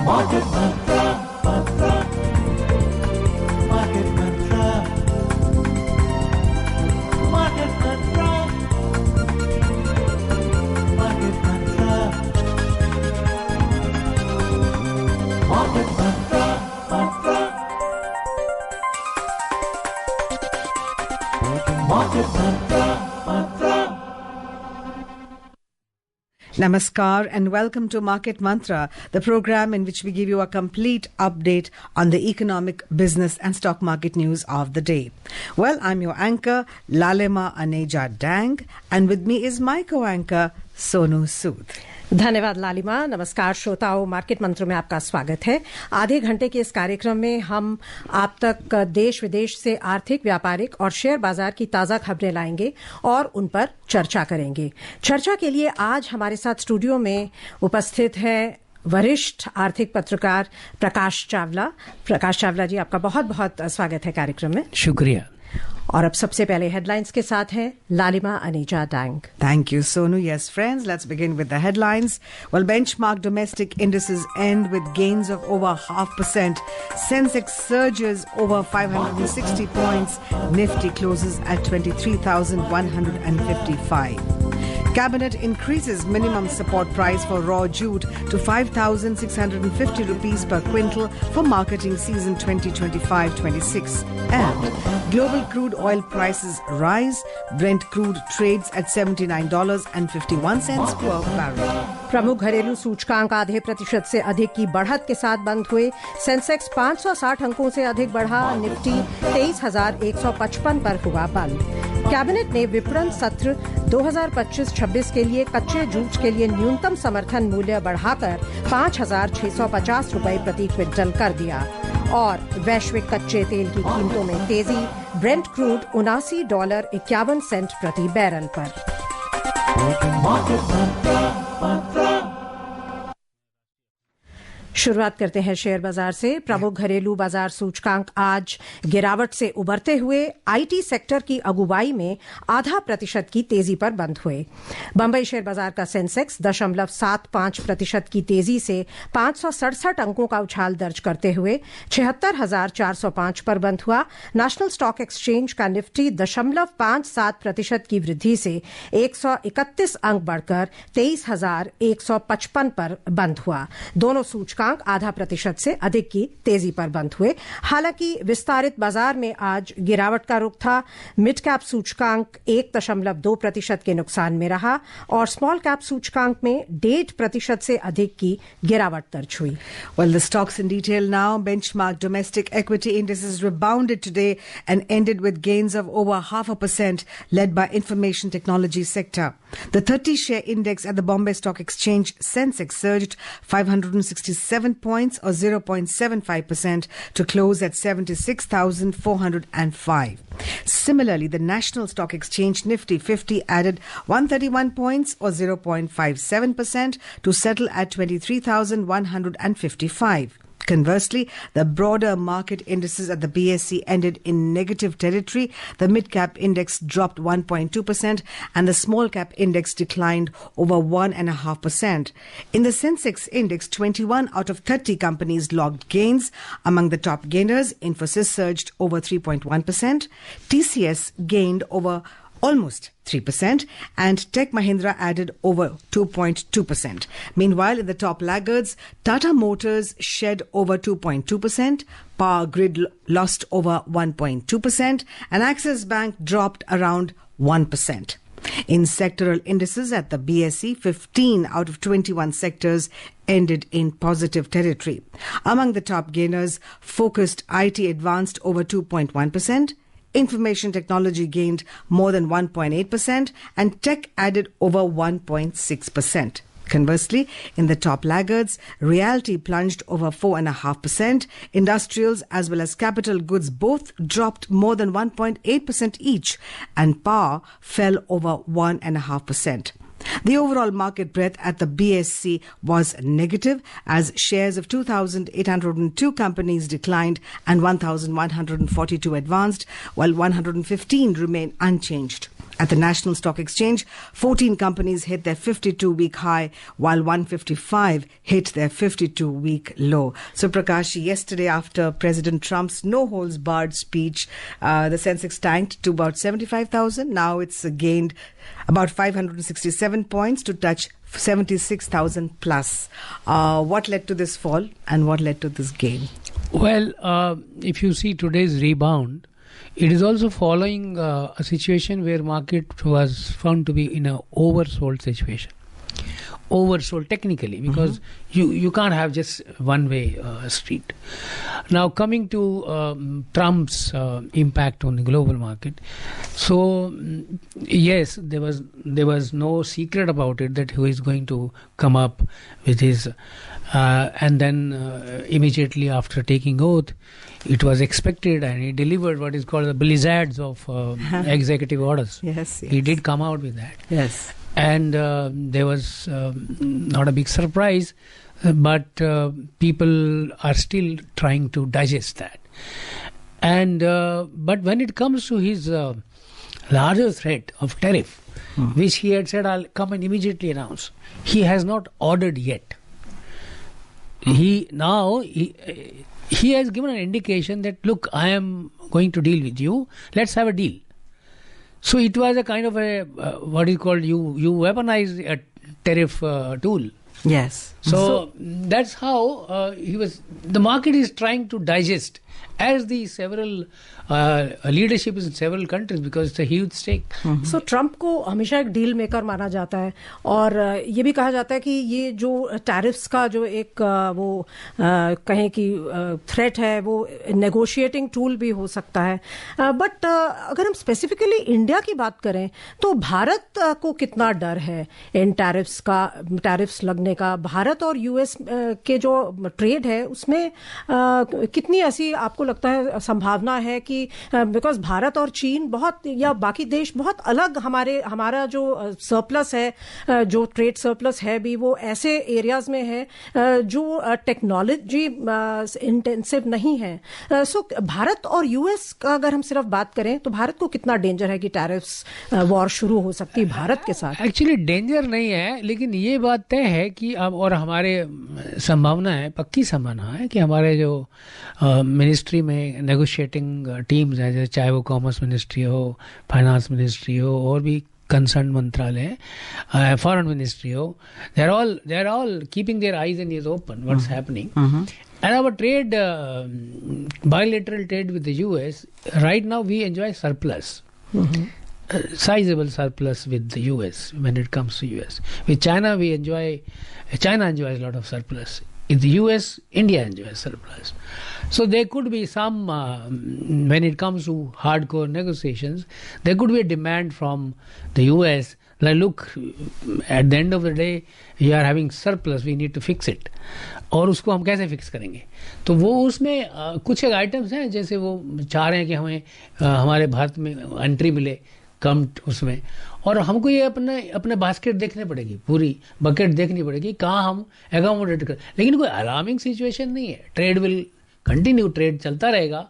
Market Mantra, Market Mantra, Market Mantra, Market Mantra, Market Mantra, Market Mantra, Mantra. Namaskar and welcome to Market Mantra, the program in which we give you a complete update on the economic, business and stock market news of the day. Well, I'm your anchor, Lalema Aneja Dang, and with me is my co-anchor, Sonu Sood. धन्यवाद लालिमा। नमस्कार श्रोताओं, market मंत्र में आपका स्वागत है। आधे घंटे के इस कार्यक्रम में हम आप तक देश विदेश से आर्थिक, व्यापारिक और शेयर बाजार की ताजा खबरें लाएंगे और उन पर चर्चा करेंगे। चर्चा के लिए आज हमारे साथ स्टूडियो में उपस्थित हैं वरिष्ठ आर्थिक पत्रकार प्रकाश चावला। प्रकाश चावला जी, आपका बहुत बहुत स्वागत है कार्यक्रम में। शुक्रिया। और अब सबसे पहले हेडलाइंस के साथ हैं लालिमा अनीजा डांग। Thank you, Sonu. Yes, friends, let's begin with the headlines. Well, benchmark domestic indices end with gains of over 0.5%. Sensex surges over 560 points. Nifty closes at 23,155. Cabinet increases minimum support price for raw jute to 5,650 rupees per quintal for marketing season 2025-26. And global crude oil prices rise. Brent crude trades at $79.51 per barrel. प्रमुख घरेलू सूचकांक आधे प्रतिशत से अधिक की बढ़त के साथ बंद हुए। सेंसेक्स 560 अंकों से अधिक बढ़ा। निफ्टी 23,155 पर हुआ बंद। कैबिनेट ने विपणन सत्र 2025-26 के लिए कच्चे जूट के लिए न्यूनतम समर्थन मूल्य बढ़ाकर 5,650 रुपए प्रति क्विंटल कर दिया। और वैश्विक कच्चे तेल की कीमतों में तेजी। ब्रेंट क्रूड $79.51 प्रति बैरल पर। शुरुआत करते हैं शेयर बाजार से। प्रमुख घरेलू बाजार सूचकांक आज गिरावट से उबरते हुए आईटी सेक्टर की अगुवाई में 0.5% की तेजी पर बंद हुए। बंबई शेयर बाजार का सेंसेक्स 0.75% की तेजी से 567 अंकों का उछाल दर्ज करते हुए 76,405 पर बंद हुआ। नेशनल स्टॉक एक्सचेंज का निफ्टी 0.57% की वृद्धि से 131 अंक बढ़कर 23,155 पर बंद हुआ। दोनों सूचकांक 0.5% से अधिक की तेजी पर बंद हुए। हालांकि विस्तारित बाजार में आज गिरावट का रुख था। मिड कैप सूचकांक 1.2% के नुकसान में रहा और स्मॉल कैप सूचकांक में 1.5% से अधिक की गिरावट दर्ज हुई। Well, the stocks in detail now. Benchmark domestic equity indices rebounded today and ended with gains of over 0.5%, led by information technology sector. The 30-share index at the Bombay Stock Exchange Sensex surged 567 points or 0.75% to close at 76,405. Similarly, the National Stock Exchange Nifty 50 added 131 points or 0.57% to settle at 23,155. Conversely, the broader market indices at the BSE ended in negative territory. The mid-cap index dropped 1.2% and the small-cap index declined over 1.5%. In the Sensex index, 21 out of 30 companies logged gains. Among the top gainers, Infosys surged over 3.1%. TCS gained over almost 3%, and Tech Mahindra added over 2.2%. Meanwhile, in the top laggards, Tata Motors shed over 2.2%, Power Grid lost over 1.2%, and Axis Bank dropped around 1%. In sectoral indices at the BSE, 15 out of 21 sectors ended in positive territory. Among the top gainers, focused IT advanced over 2.1%, information technology gained more than 1.8%, and tech added over 1.6%. Conversely, in the top laggards, realty plunged over 4.5%, industrials as well as capital goods both dropped more than 1.8% each, and power fell over 1.5%. The overall market breadth at the BSE was negative as shares of 2,802 companies declined and 1,142 advanced, while 115 remained unchanged. At the National Stock Exchange, 14 companies hit their 52-week high, while 155 hit their 52-week low. So, Prakash, yesterday after President Trump's no-holds-barred speech, the Sensex tanked to about 75,000. Now it's gained about 567 points to touch 76,000 plus. What led to this fall and what led to this gain? Well, if you see today's rebound, it is also following a situation where market was found to be in an oversold situation. Oversold technically, because you can't have just one way street. Now coming to Trump's impact on the global market, so yes, there was no secret about it that he is going to come up with his and then immediately after taking oath, it was expected, and he delivered what is called the blizzards of executive orders. Yes. He did come out with that. Yes. And there was not a big surprise, but people are still trying to digest that. And but when it comes to his larger threat of tariff, which he had said, I'll come and immediately announce, he has not ordered yet. He has given an indication that, look, I am going to deal with you. Let's have a deal. So it was a kind of a what is called you weaponize a tariff tool. Yes. So that's how he was. The market is trying to digest as the several leadership is in several countries because it's a huge stake. So Trump को हमेशा एक deal maker माना जाता है और ये भी कहा जाता है कि ये जो टैरिफ्स का जो एक वो कहें कि थ्रेट है वो नेगोशिएटिंग टूल भी हो सकता है. बट अगर हम स्पेसिफिकली इंडिया की बात करें तो भारत को कितना डर है इन टैरिफ्स लगने का. भारत और यूएस के जो ट्रेड है उसमें कितनी ऐसी आपको लगता है संभावना है कि बिकॉज भारत और चीन बहुत या बाकी देश बहुत अलग हमारा जो सरप्लस है जो ट्रेड सरप्लस है भी वो ऐसे एरियाज में है जो टेक्नोलॉजी इंटेंसिव नहीं है. सो भारत और यूएस का अगर हम सिर्फ बात करें तो भारत को कितना डेंजर है कि टैरिफ्स वॉर शुरू हो सकती है भारत के साथ. एक्चुअली डेंजर नहीं है, लेकिन ये बात तय है कि अब और हमारे संभावना है, पक्की संभावना है कि हमारे जो मिनिस्ट्री में नेगोशिएटिंग टीम्स हैं, जैसे चाहे वो कॉमर्स मिनिस्ट्री हो, फाइनेंस मिनिस्ट्री हो और भी कंसर्न मंत्रालय, फॉरेन मिनिस्ट्री हो, they are all keeping their eyes and ears open what's happening. And our trade, bilateral trade with the US, right now we enjoy surplus. Sizable surplus with the US when it comes to US. With China, China enjoys a lot of surplus. In the US, India enjoys surplus. So there could be some, when it comes to hardcore negotiations, there could be a demand from the US, like, look, at the end of the day, we are having surplus, we need to fix it. और उसको हम कैसे fix करेंगे. तो वो उसमें कुछ एक आइटम्स हैं, जैसे वो चाह रहे हैं कि हमें हमारे भारत में एंट्री मिले कम उसमें, और हमको ये अपने बास्केट देखने पड़ेगी, पूरी बकेट देखनी पड़ेगी कहाँ हम एकोमोडेट कर. लेकिन कोई अलार्मिंग सिचुएशन नहीं है. ट्रेड विल कंटिन्यू, ट्रेड चलता रहेगा.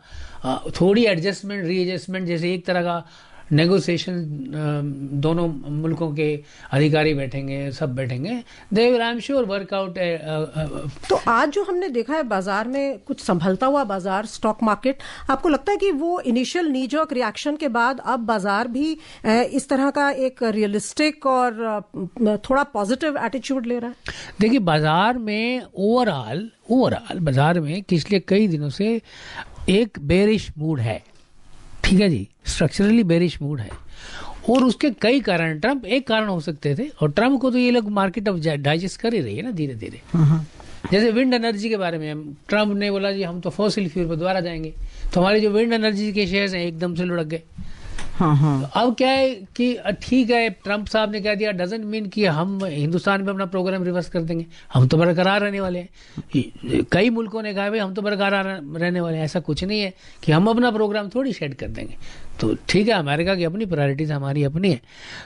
थोड़ी एडजस्टमेंट रीएडजस्टमेंट, जैसे एक तरह का नेगोशिएशन दोनों मुल्कों के अधिकारी बैठेंगे, सब बैठेंगे, they will I am sure work out. तो आज जो हमने देखा है बाजार में कुछ संभलता हुआ बाजार, स्टॉक मार्केट, आपको लगता है कि वो इनिशियल नीजर्क रिएक्शन के बाद अब बाजार भी इस तरह का एक रियलिस्टिक और थोड़ा पॉजिटिव एटीट्यूड ले रहा है? देखिए, बाजार में ओवरऑल बाजार में पिछले कई दिनों से एक बेरिश मूड है. ठीक है जी, स्ट्रक्चरली बेरिश मूड है और उसके कई कारण, ट्रम्प एक कारण हो सकते थे, और ट्रम्प को तो ये लोग मार्केट अब डाइजेस्ट कर ही रही है ना धीरे धीरे. जैसे विंड एनर्जी के बारे में ट्रम्प ने बोला जी हम तो फॉसिल फ्यूल पर दोबारा जाएंगे, तो हमारे जो विंड एनर्जी के शेयर्स हैं एकदम से लुढ़क गए. तो अब क्या है कि ठीक है, ट्रम्प साहब ने कह दिया, डजंट मीन कि हम हिंदुस्तान में अपना प्रोग्राम रिवर्स कर देंगे, हम तो बरकरार रहने वाले हैं. कई मुल्कों ने कहा भाई हम तो बरकरार रहने वाले हैं. ऐसा कुछ नहीं है कि हम अपना प्रोग्राम थोड़ी शेड कर देंगे. तो ठीक है, अमेरिका की अपनी प्रायोरिटीज, हमारी अपनी है.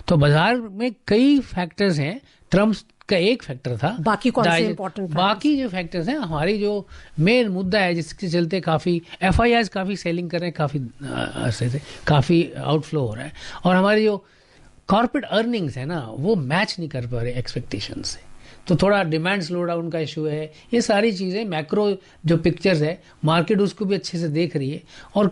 तो बाजार में कई फैक्टर्स हैं. ट्रम्प का एक फैक्टर था, बाकी कौन से इंपॉर्टेंट, बाकी जो फैक्टर्स हैं, हमारी जो मेन मुद्दा है जिसके चलते काफी FIIs काफी सेलिंग कर रहे हैं, काफी अरसे से काफी आउटफ्लो हो रहा है, और हमारी जो कॉर्पोरेट अर्निंग्स है ना वो मैच नहीं कर पा रहे एक्सपेक्टेशन से, तो थोड़ा डिमांड स्लो डाउन का इशू है। ये सारी चीज़ें मैक्रो जो पिक्चर्स है मार्केट उसको भी अच्छे से देख रही है, और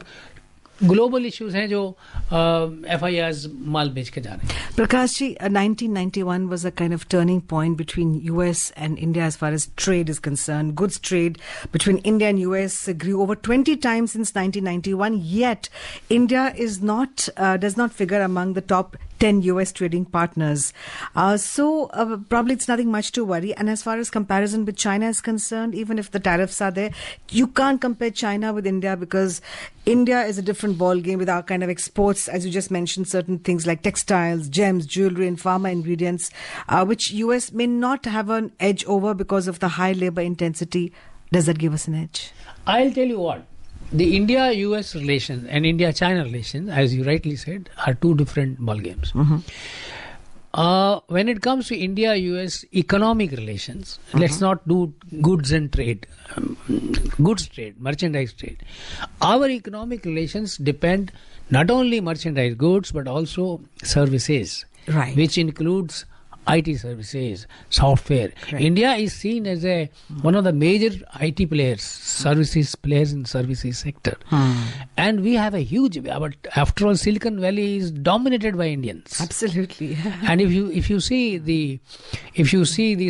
ग्लोबल इश्यूज हैं जो FIIs माल बेच के जा रहे हैं। Prakash ji, 1991 was a kind of turning point between US and India as far as trade is concerned. Goods trade between India and US grew over 20 times since 1991. Yet, India is not does not figure among the top 10 US trading partners. So probably it's nothing much to worry. And as far as comparison with China is concerned, even if the tariffs are there, you can't compare China with India, because India is a different ball game with our kind of exports, as you just mentioned, certain things like textiles, gems, jewelry, and pharma ingredients, which US may not have an edge over because of the high labor intensity. Does that give us an edge? I'll tell you what. The India-US relations and India-China relations, as you rightly said, are two different ball games. When it comes to India-US economic relations, let's not do goods and trade, goods trade, merchandise trade. Our economic relations depend not only merchandise goods but also services, Right. which includes IT services, software. Right. India is seen as one of the major IT players, services players in services sector, and we have a huge. But after all, Silicon Valley is dominated by Indians. Absolutely. And if you see the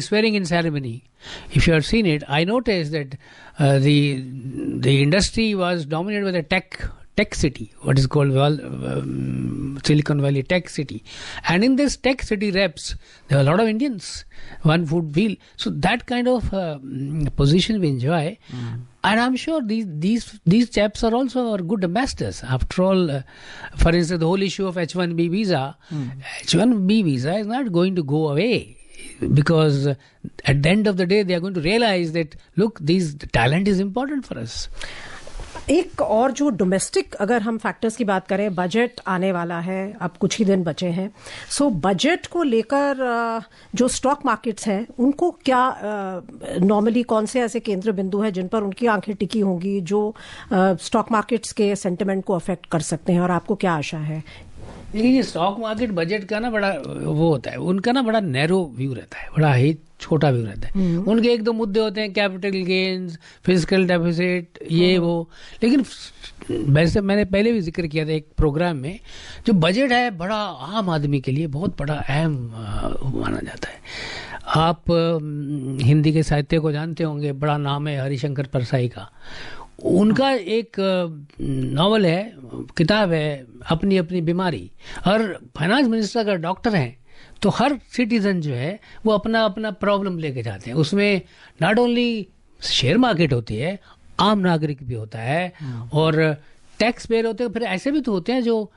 swearing in ceremony, if you have seen it, I noticed that the industry was dominated by the tech city, what is called Silicon Valley Tech City. And in this Tech City reps, there are a lot of Indians, one would feel. So that kind of position we enjoy. And I'm sure these chaps are also our good ambassadors. After all, for instance, the whole issue of H1B visa, H1B visa is not going to go away. Because at the end of the day, they are going to realize that, look, talent is important for us. एक और जो domestic अगर हम factors की बात करें, budget आने वाला है, अब कुछ ही दिन बचे हैं, सो बजट को लेकर जो स्टॉक मार्केट्स हैं उनको क्या नॉर्मली कौन से ऐसे केंद्र बिंदु हैं जिन पर उनकी आंखें टिकी होंगी जो स्टॉक मार्केट्स के सेंटिमेंट को अफेक्ट कर सकते हैं, और आपको क्या आशा है? देखिए, स्टॉक मार्केट बजट का ना बड़ा वो होता है, उनका ना बड़ा नैरो व्यू रहता है, बड़ा ही छोटा व्यू रहता है। उनके एक दो मुद्दे होते हैं, कैपिटल गेन्स, फिजिकल डेफिसिट, ये वो। लेकिन वैसे मैंने पहले भी जिक्र किया था एक प्रोग्राम में, जो बजट है बड़ा आम आदमी के लिए बहुत बड़ा अहम माना जाता है। आप हिंदी के साहित्य को जानते होंगे, बड़ा नाम है हरिशंकर परसाई का। उनका एक नॉवल है, किताब है, अपनी अपनी बीमारी। और फाइनेंस मिनिस्टर अगर डॉक्टर हैं तो हर सिटीजन जो है वो अपना अपना प्रॉब्लम लेके जाते हैं। उसमें नॉट ओनली शेयर मार्केट होती है, आम नागरिक भी होता है, और टैक्स पेयर होते हैं। फिर ऐसे भी तो होते हैं जो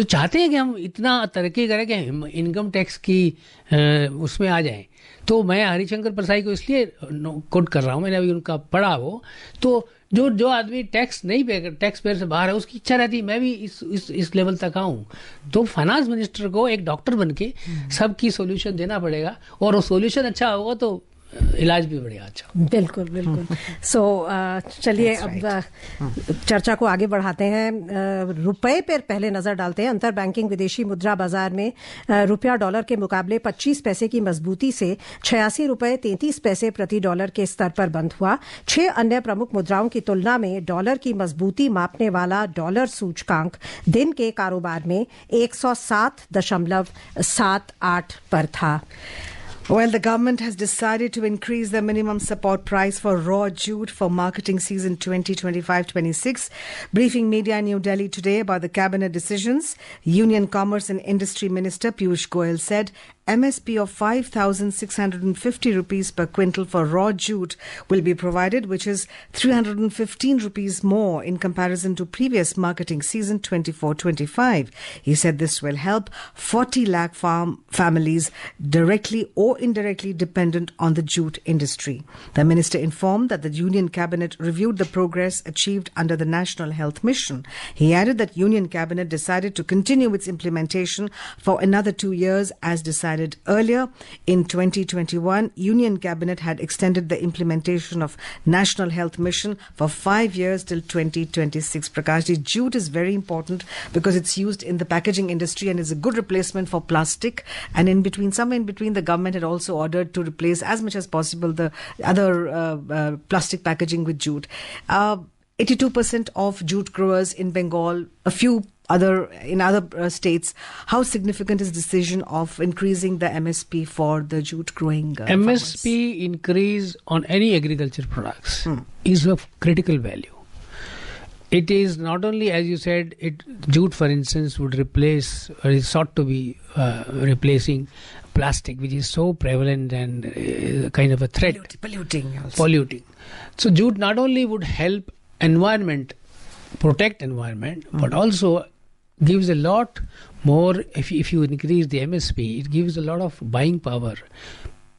चाहते हैं कि हम इतना तरक्की करें कि इनकम टैक्स की उसमें आ जाएं। तो मैं हरिशंकर परसाई को इसलिए कोट कर रहा हूँ, मैंने अभी उनका पढ़ा वो। तो जो आदमी टैक्स नहीं पे, टैक्स पेयर से बाहर है, उसकी इच्छा रहती है मैं भी इस लेवल तक आऊँ। तो फाइनेंस मिनिस्टर को एक डॉक्टर बन के सबकी सोल्यूशन देना पड़ेगा, और वो सोल्यूशन अच्छा होगा तो इलाज भी बढ़िया अच्छा। बिल्कुल बिल्कुल। सो चलिए अब चर्चा को आगे बढ़ाते हैं। रुपए पर पहले नजर डालते हैं। अंतर बैंकिंग विदेशी मुद्रा बाजार में रुपया डॉलर के मुकाबले 25 पैसे की मजबूती से 86 रुपए 33 पैसे प्रति डॉलर के स्तर पर बंद हुआ। 6 अन्य प्रमुख मुद्राओं की तुलना में डॉलर की मजबूती मापने वाला डॉलर सूचकांक दिन के कारोबार में 107.78 पर था। Well, the government has decided to increase the minimum support price for raw jute for marketing season 2025-26. Briefing media in New Delhi today about the cabinet decisions, Union Commerce and Industry Minister Piyush Goyal said MSP of 5,650 rupees per quintal for raw jute will be provided, which is 315 rupees more in comparison to previous marketing season 24-25. He said this will help 40 lakh farm families directly or indirectly dependent on the jute industry. The minister informed that the Union Cabinet reviewed the progress achieved under the National Health Mission. He added that Union Cabinet decided to continue its implementation for another 2 years as decided decided earlier. In 2021, Union Cabinet had extended the implementation of National Health Mission for 5 years till 2026. Prakashji, jute is very important because it's used in the packaging industry and is a good replacement for plastic. And somewhere in between, the government had also ordered to replace as much as possible the other plastic packaging with jute. 82% of jute growers in Bengal, a few in other states. How significant is the decision of increasing the MSP for the jute growing MSP increase on any agriculture products is of critical value. It is not only, as you said, jute, for instance, would replace or is sought to be replacing plastic, which is so prevalent and kind of a threat. Polluting. So jute not only would help protect environment, but also gives a lot more. If you increase the MSP, it gives a lot of buying power,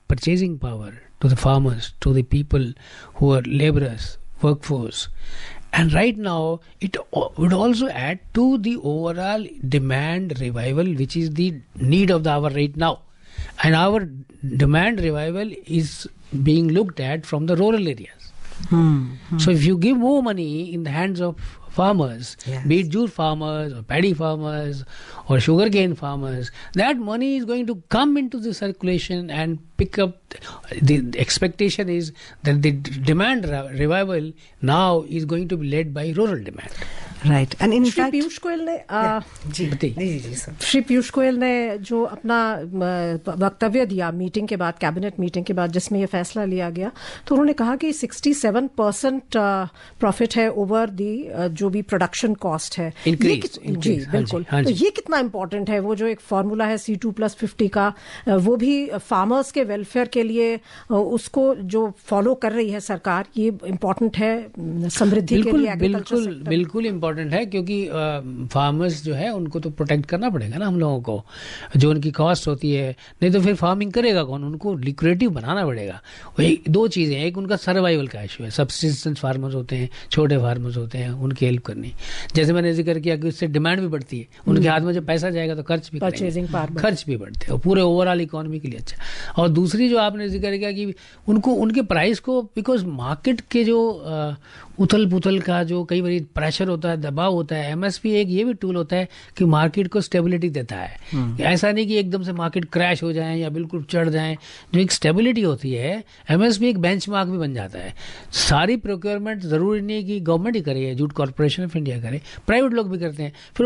purchasing power to the farmers, to the people who are laborers, workforce. And right now, it would also add to the overall demand revival, which is the need of the hour right now. And our demand revival is being looked at from the rural areas. So if you give more money in the hands of farmers, be it jute farmers or paddy farmers or sugarcane farmers, that money is going to come into the circulation and pick up. The expectation is that the demand revival now is going to be led by rural demand. Right. And in Shri fact, Piyush Goyal ने जी sir, Shri Piyush Goyal ने जो अपना वक्तव्य दिया meeting के बाद, cabinet meeting के बाद, जिसमें ये फैसला लिया गया, तो उन्होंने कहा कि 67% प्रॉफिट है ओवर दी जो भी प्रोडक्शन कॉस्ट है। जी बिल्कुल। तो ये कितना इंपॉर्टेंट है? वो जो एक फॉर्मूला है C2+50 का, वो भी फार्मर्स के वेलफेयर के लिए उसको जो फॉलो कर रही है सरकार, ये इंपॉर्टेंट है समृद्धि के लिए। बिल्कुल इम्पोर्टेंट है, क्योंकि फार्मर्स जो है उनको तो प्रोटेक्ट करना पड़ेगा ना हम लोगों को, जो उनकी कॉस्ट होती है, नहीं तो फिर फार्मिंग करेगा कौन? उनको लिक्रेटिव बनाना पड़ेगा। वही दो चीजें, एक उनका सर्वाइवल का इशू है, सब्सिस्टेंस फार्मर्स होते हैं, छोटे फार्मर्स होते हैं, उनकी हेल्प करनी। जैसे मैंने जिक्र किया कि उससे डिमांड भी बढ़ती है, उनके हाथ में जब पैसा जाएगा तो खर्च भी बढ़ते हैं, और पूरे ओवरऑल इकोनॉमी के लिए अच्छा। और दूसरी जो आपने जिक्र किया कि उनको उनके प्राइस को, बिकॉज मार्केट के जो उथल पुथल का जो कई बार प्रेशर होता है, दबाव होता है, एमएसपी एक ये भी टूल होता है कि मार्केट को स्टेबिलिटी देता है। ऐसा नहीं कि एकदम से मार्केट क्रैश हो जाए या बिल्कुल चढ़ जाए। जो एक स्टेबिलिटी होती है, एमएसपी एक बेंचमार्क भी बन जाता है। सारी प्रोक्योरमेंट जरूरी नहीं कि गवर्नमेंट ही करे, जूट कॉर्पोरेशन ऑफ इंडिया करे, प्राइवेट लोग भी करते हैं। फिर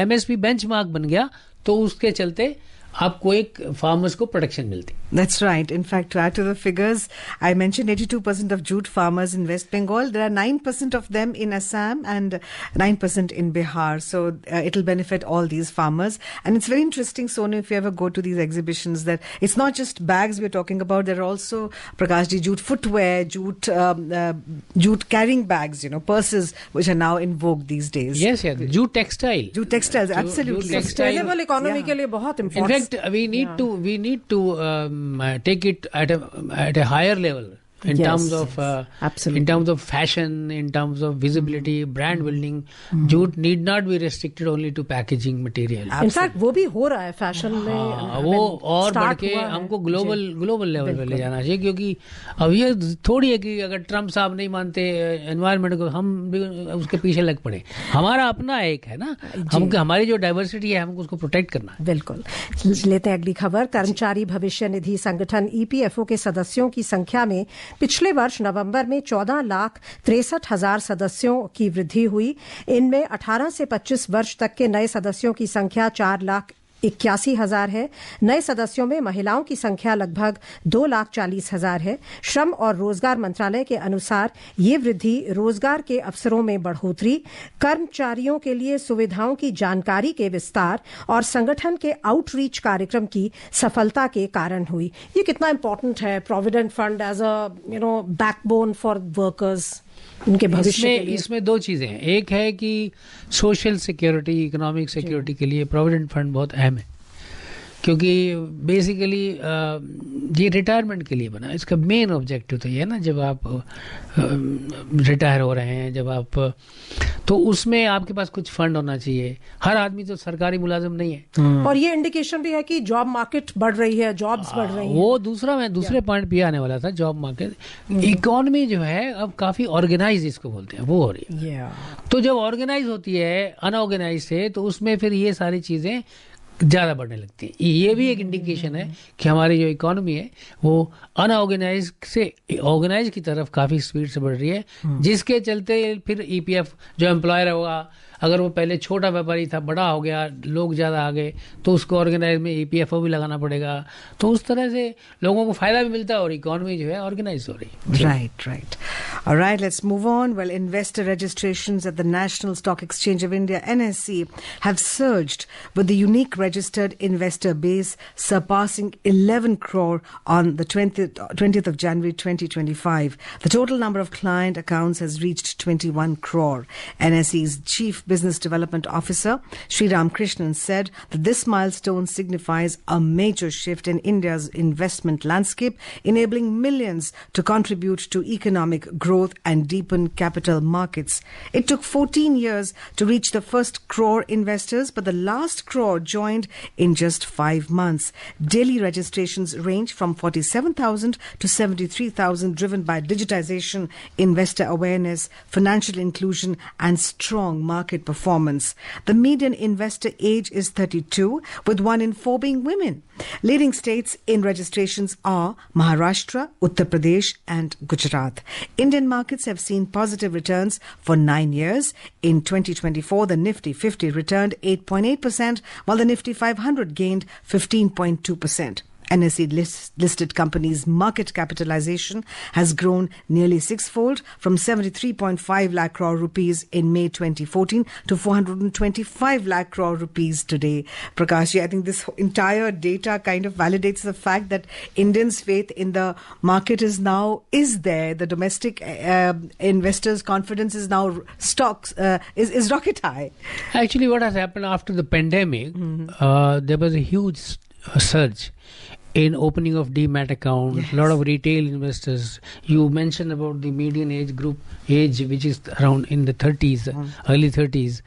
एमएसपी बेंचमार्क बन गया तो उसके चलते आपको एक फार्मर्स को प्रोटेक्शन मिलती। That's right. In fact, to add to the figures, I mentioned 82% of jute farmers in West Bengal. There are 9% of them in Assam and 9% in Bihar. So it'll benefit all these farmers. And it's very interesting, Sonu, if you ever go to these exhibitions, that it's not just bags we're talking about. There are also, Prakashji, jute footwear, jute carrying bags, purses, which are now in vogue these days. Yes. Jute textile. Jute textiles, absolutely. Sustainable economy के लिए बहुत important. In fact, we need to take it at a higher level in terms of fashion, in terms of visibility, brand building. Jute need not be restricted only to packaging material. In fact, वो भी हो रहा है fashion में, वो और बढ़ के हमको ग्लोबल लेवल पे ले जाना चाहिए, क्योंकि अब ये थोड़ी है कि अगर ट्रम्प साहब नहीं मानते एनवायरनमेंट को, हम भी उसके पीछे लग पड़े। हमारा अपना एक है ना, हमको हमारी जो डाइवर्सिटी है हमको उसको प्रोटेक्ट करना है। बिल्कुल। लेते हैं अगली खबर। कर्मचारी भविष्य निधि संगठन EPFO के सदस्यों की संख्या में पिछले वर्ष नवंबर में 14,63,000 सदस्यों की वृद्धि हुई। इनमें 18 से 25 वर्ष तक के नए सदस्यों की संख्या 4,81,000 है। नए सदस्यों में महिलाओं की संख्या लगभग 2,40,000 है। श्रम और रोजगार मंत्रालय के अनुसार ये वृद्धि रोजगार के अवसरों में बढ़ोतरी, कर्मचारियों के लिए सुविधाओं की जानकारी के विस्तार और संगठन के आउटरीच कार्यक्रम की सफलता के कारण हुई। ये कितना इंपॉर्टेंट है provident fund as a backbone for workers, उनके भविष्य के लिए। इसमें दो चीजें हैं। एक है कि सोशल सिक्योरिटी, इकोनॉमिक सिक्योरिटी के लिए प्रोविडेंट फंड बहुत अहम है, क्योंकि बेसिकली ये रिटायरमेंट के लिए बना, इसका मेन ऑब्जेक्टिव तो ये है ना, जब आप रिटायर हो रहे हैं, जब आप, तो उसमें आपके पास कुछ फंड होना चाहिए। हर आदमी तो सरकारी मुलाजिम नहीं है। और ये इंडिकेशन भी है कि जॉब मार्केट बढ़ रही है, जॉब्स बढ़ रही हैं। वो दूसरे पॉइंट पे आने वाला था, जॉब मार्केट। इकोनॉमी जो है अब काफी ऑर्गेनाइज इसको बोलते हैं, वो हो रही है। तो जब ऑर्गेनाइज होती है अनऑर्गेनाइज से, तो उसमें फिर ये सारी चीजें ज़्यादा बढ़ने लगती है। ये भी एक इंडिकेशन है कि हमारी जो इकोनॉमी है वो अनऑर्गेनाइज से ऑर्गेनाइज की तरफ काफ़ी स्पीड से बढ़ रही है, जिसके चलते फिर ईपीएफ जो एम्प्लॉयर होगा, अगर वो पहले छोटा व्यापारी था, बड़ा हो गया, लोग ज़्यादा आ गए, तो उसको ऑर्गेनाइज में ईपीएफओ भी लगाना पड़ेगा। तो उस तरह से लोगों को फायदा भी मिलता है और इकोनॉमी जो है ऑर्गेनाइज हो रही है। Right. All right, let's move on. Well, investor registrations at the National Stock Exchange of India, NSE, have surged, with the unique registered investor base surpassing 11 crore on the 20th of January 2025. The total number of client accounts has reached 21 crore. NSE's Chief Business Development Officer Sriram Krishnan said that this milestone signifies a major shift in India's investment landscape, enabling millions to contribute to economic growth and deepen capital markets. It took 14 years to reach the first crore investors, but the last crore joined in just 5 months. Daily registrations range from 47,000 to 73,000, driven by digitization, investor awareness, financial inclusion, and strong market performance. The median investor age is 32, with 1 in 4 being women. Leading states in registrations are Maharashtra, Uttar Pradesh, and Gujarat. Indian markets have seen positive returns for 9 years. In 2024, the Nifty 50 returned 8.8%, while the Nifty 500 gained 15.2%. NSE listed companies' market capitalization has grown nearly sixfold, from 73.5 lakh crore rupees in May 2014 to 425 lakh crore rupees today. Prakash, I think this entire data kind of validates the fact that Indians' faith in the market is there. The domestic investors' confidence is now is rocket high. Actually, what has happened after the pandemic, there was a huge surge in opening of demat accounts. Yes. A lot of retail investors. You mentioned about the median age which is around in the 30s, early 30s,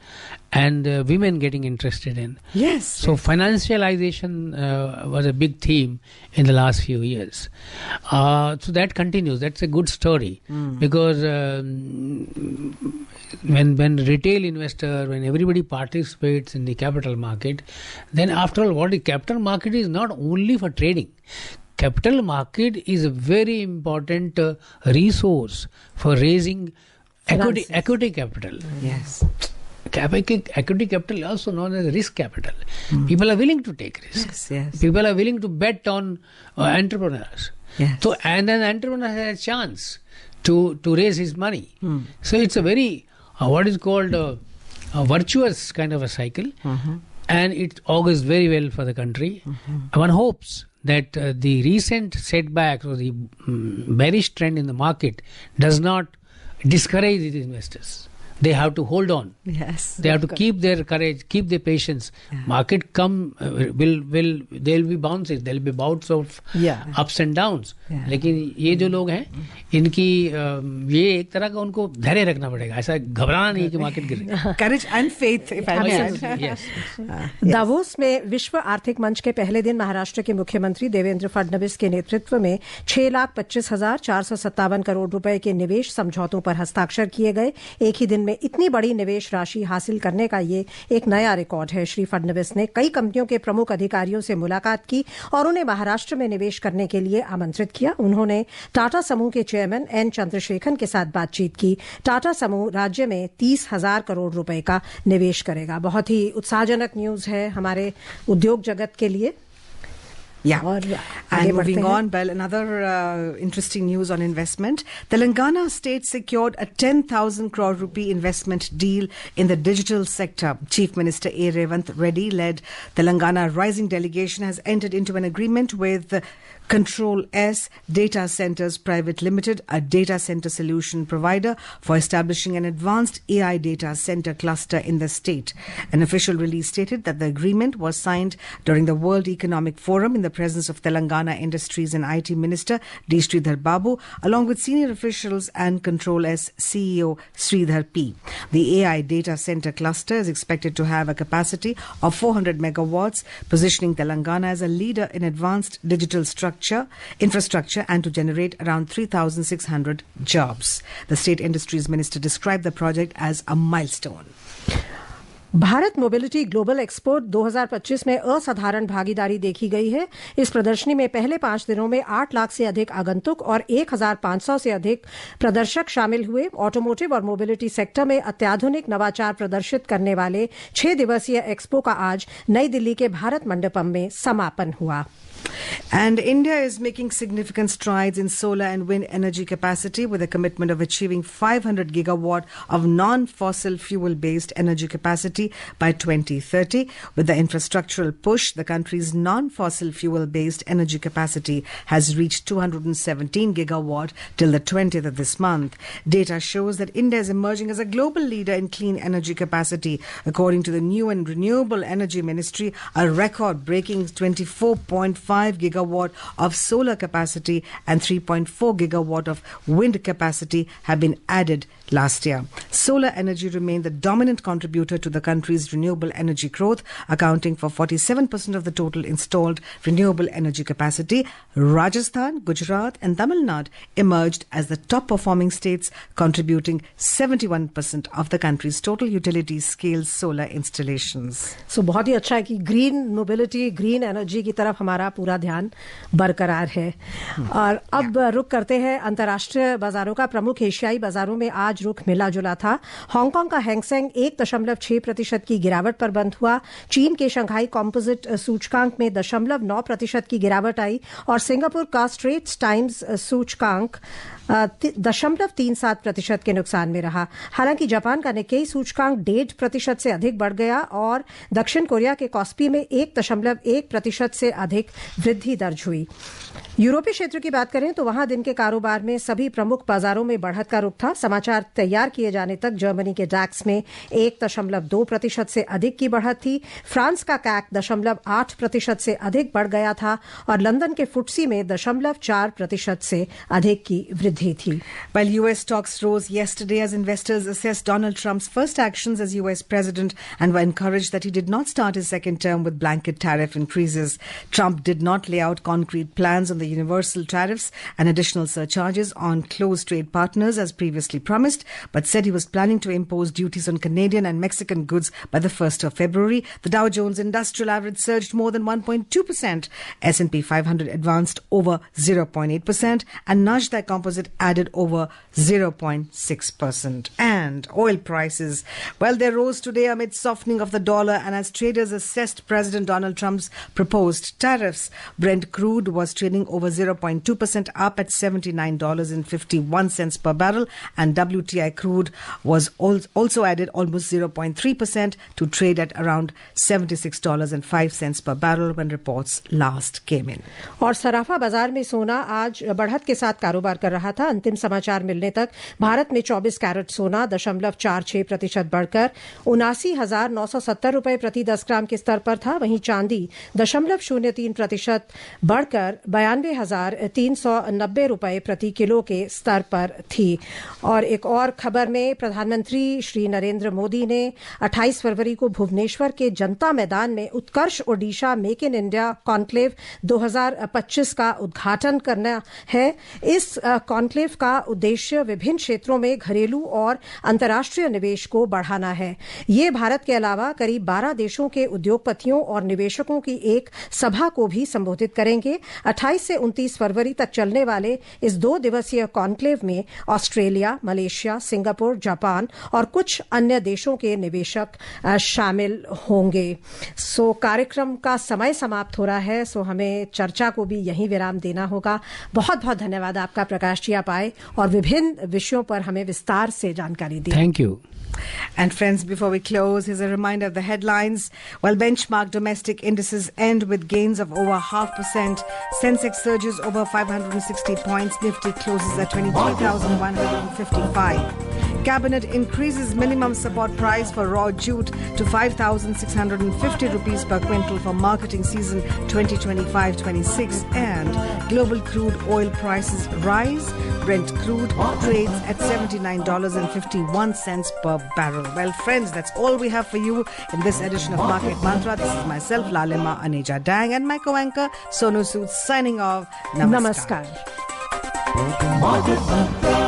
and women getting interested in. Yes. So financialization was a big theme in the last few years. So that continues. That's a good story, because when retail investor, when everybody participates in the capital market, then after all, what the capital market is not only for trading. Capital market is a very important resource for raising equity capital. Yes. Equity capital, also known as risk capital. People are willing to take risks. Yes. People are willing to bet on entrepreneurs. Yes. So, and an entrepreneur has a chance to raise his money. So it's a very what is called a virtuous kind of a cycle, and it augurs very well for the country. One hopes that the recent setbacks or the bearish trend in the market does not discourage the investors. They have to hold on. Yes. They have to keep their courage, keep their patience. Market there'll be bounces, there'll be bouts of ups and downs. लेकिन ये जो लोग हैं, इनकी ये एक तरह का उनको धैर्य रखना पड़ेगा, ऐसा घबराना नहीं कि मार्केट गिरे. Courage and faith, if I may add. Yes. Davos में विश्व आर्थिक मंच के पहले दिन महाराष्ट्र के मुख्यमंत्री देवेंद्र फडणवीस के नेतृत्व में 6,25,457 करोड़ रुपए के निवेश समझौतों पर हस्ताक्षर किए गए। एक ही दिन में इतनी बड़ी निवेश राशि हासिल करने का ये एक नया रिकॉर्ड है। श्री फडणवीस ने कई कंपनियों के प्रमुख अधिकारियों से मुलाकात की और उन्हें महाराष्ट्र में निवेश करने के लिए आमंत्रित किया। उन्होंने टाटा समूह के चेयरमैन एन चंद्रशेखरन के साथ बातचीत की। टाटा समूह राज्य में 30,000 करोड़ रुपए का निवेश करेगा। बहुत ही उत्साहजनक न्यूज है हमारे उद्योग जगत के लिए। Yeah. और And आगे moving बढ़ते हैं। on, well, another interesting news on investment. Telangana state secured a 10,000 crore rupee investment deal in the digital sector. Chief Minister A. Revanth Reddy led Telangana Rising delegation has entered into an agreement with Control S Data Centers Private Limited, a data center solution provider, for establishing an advanced AI data center cluster in the state. An official release stated that the agreement was signed during the World Economic Forum in the presence of Telangana Industries and IT Minister D. Sridhar Babu, along with senior officials and Control S CEO Sridhar P. The AI data center cluster is expected to have a capacity of 400 megawatts, positioning Telangana as a leader in advanced digital infrastructure and to generate around 3,600 jobs. The State Industries Minister described the project as a milestone. Bharat mobility global expo 2025 में असाधारण भागीदारी देखी गई है। इस प्रदर्शनी में पहले 5 दिनों में 8 लाख से अधिक आगंतुक और 1,500 से अधिक प्रदर्शक शामिल हुए। ऑटोमोटिव और मोबिलिटी सेक्टर में अत्याधुनिक नवाचार प्रदर्शित करने वाले 6 दिवसीय एक्सपो का आज नई दिल्ली के भारत मंडपम में समापन हुआ। And India is making significant strides in solar and wind energy capacity with a commitment of achieving 500 gigawatt of non-fossil fuel-based energy capacity by 2030. With the infrastructural push, the country's non-fossil fuel-based energy capacity has reached 217 gigawatt till the 20th of this month. Data shows that India is emerging as a global leader in clean energy capacity. According to the new and renewable energy ministry, a record-breaking 24.5 gigawatt of solar capacity and 3.4 gigawatt of wind capacity have been added last year. Solar energy remained the dominant contributor to the country's renewable energy growth, accounting for 47% of the total installed renewable energy capacity. Rajasthan, Gujarat and Tamil Nadu emerged as the top performing states, contributing 71% of the country's total utility scale solar installations. सो बहुत ही अच्छा है कि green mobility, green energy की तरफ हमारा पूरा ध्यान बरकरार है। और अब रुख करते हैं अंतर्राष्ट्रीय बाजारों का। प्रमुख एशियाई बाजारों में आज रुख मिला जुला था। हांगकांग का हैंगसेंग 1.6% की गिरावट पर बंद हुआ। चीन के शंघाई कॉम्पोजिट सूचकांक में 0.9% की गिरावट आई और सिंगापुर का स्ट्रेट्स टाइम्स सूचकांक 0.37% के नुकसान में रहा। हालांकि जापान का निक्केई सूचकांक 1.5% से अधिक बढ़ गया और दक्षिण कोरिया के कॉस्पी में 1.1% से अधिक वृद्धि दर्ज हुई। यूरोपीय क्षेत्र की बात करें तो वहां दिन के कारोबार में सभी प्रमुख बाजारों में बढ़त का रुख था। समाचार तैयार किए जाने तक जर्मनी के डैक्स में 1.2% से अधिक की बढ़त थी। फ्रांस का कैक 0.8% से अधिक बढ़ गया था और लंदन के फुटसी में 0.4% से अधिक की वृद्धि थी। While US stocks rose yesterday as investors assessed Donald Trump's first actions as US president and were encouraged that he did not start his second term with blanket tariff increases. Trump did not lay out concrete plans on the universal tariffs and additional surcharges on close trade partners as previously promised, but said he was planning to impose duties on Canadian and Mexican goods by the 1st of February. The Dow Jones Industrial Average surged more than 1.2%. S&P 500 advanced over 0.8% and Nasdaq Composite added over 0.6%. And oil prices, well, they rose today amid softening of the dollar and as traders assessed President Donald Trump's proposed tariffs. Brent crude was trading over 0.2% up at $79.51 per barrel, and WTI crude was also added almost 0.3% to trade at around $76.05 per barrel when reports last came in. और सराफा बाजार में सोना आज बढ़त के साथ कारोबार कर रहा था। अंतिम समाचार मिलने तक भारत में 24 कैरेट सोना 0.46% बढ़कर 79,970 रुपए प्रति 10 ग्राम के स्तर पर था। वहीं चांदी 0.03% बढ़कर 92,390 रुपए प्रति किलो के स्तर पर थी। और एक और खबर में प्रधानमंत्री श्री नरेंद्र मोदी ने 28 फरवरी को भुवनेश्वर के जनता मैदान में Utkarsh Odisha make in India conclave 2025 का उद्घाटन करना है। इस कॉन्क्लेव का उद्देश्य विभिन्न क्षेत्रों में घरेलू और अंतर्राष्ट्रीय निवेश को बढ़ाना है। ये भारत के अलावा करीब 12 देशों के उद्योगपतियों और निवेशकों की एक सभा को भी संबोधित करेंगे। 28 से 29 फरवरी तक चलने वाले इस 2 दिवसीय कॉन्क्लेव में ऑस्ट्रेलिया, मलेशिया, सिंगापुर, जापान और कुछ अन्य देशों के निवेशक शामिल होंगे। सो कार्यक्रम का समय समाप्त हो रहा है, सो हमें चर्चा को भी यहीं विराम देना होगा। बहुत बहुत धन्यवाद आपका प्रकाश जी, आप आए और विभिन्न विषयों पर हमें विस्तार से जानकारी दी। Thank you. And friends, before we close, here's a reminder of the headlines. While benchmark domestic indices end with gains of over 0.5%, Sensex surges over 560 points, Nifty closes at 23,155. Cabinet increases minimum support price for raw jute to 5,650 rupees per quintal for marketing season 2025-26, and global crude oil prices rise. Brent crude trades at $79.51 per barrel. Well, friends, that's all we have for you in this edition of Market Mantra. This is myself, Lalima Aneja Dang, and my co-anchor, Sonu Sood, signing off. Namaskar. Market Mantra.